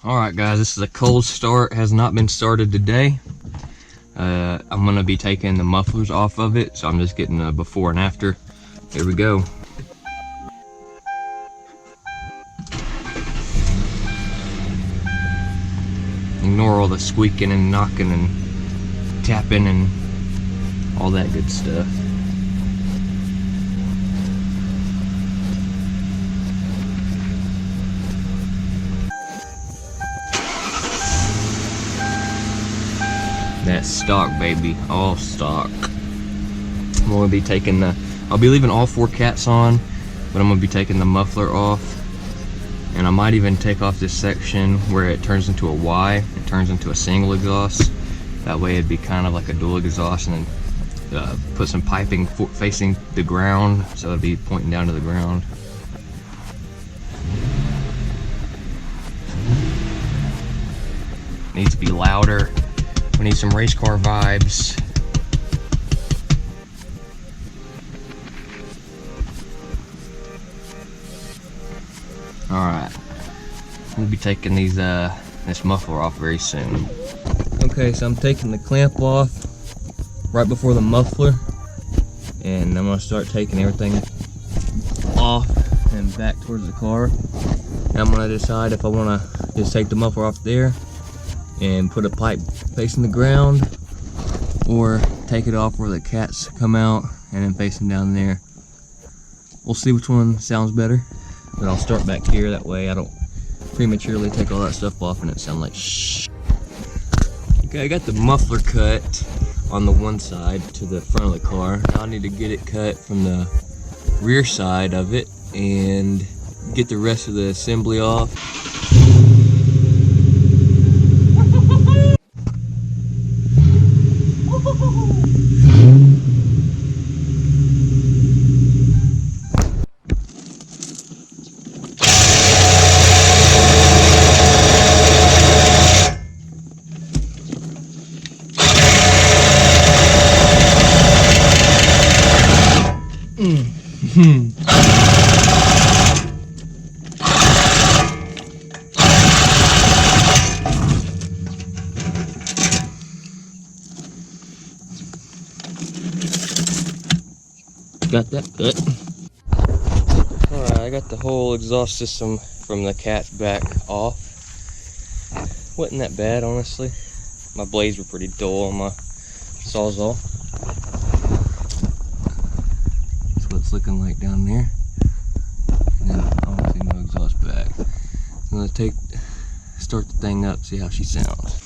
Alright guys, this is a cold start, has not been started today. I'm going to be taking the mufflers off of it, so I'm just getting a before and after. Here we go. Ignore all the squeaking and knocking and tapping and all that good stuff. That's stock, baby, all stock. I'm gonna be taking I'll be leaving all 4 cats on, but I'm gonna be taking the muffler off, and I might even take off this section where it turns into a Y. It turns into a single exhaust. That way it'd be kind of like a dual exhaust, and then put some piping facing the ground, so it'd be pointing down to the ground. Needs to be louder. We need some race car vibes. Alright, we'll be taking these this muffler off very soon. Okay, so I'm taking the clamp off right before the muffler, and I'm gonna start taking everything off and back towards the car. And I'm gonna decide if I wanna just take the muffler off there and put a pipe facing the ground, or take it off where the cats come out and then face them down there. We'll see which one sounds better, but I'll start back here, that way I don't prematurely take all that stuff off and it sounds like shh. Okay, I got the muffler cut on the one side to the front of the car. Now I need to get it cut from the rear side of it and get the rest of the assembly off. Got that good. Alright, I got the whole exhaust system from the cat back off. Wasn't that bad, honestly. My blades were pretty dull on my Sawzall. That's what it's looking like down there. And then obviously no exhaust back. I'm gonna start the thing up, see how she sounds.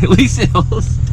At least it holds.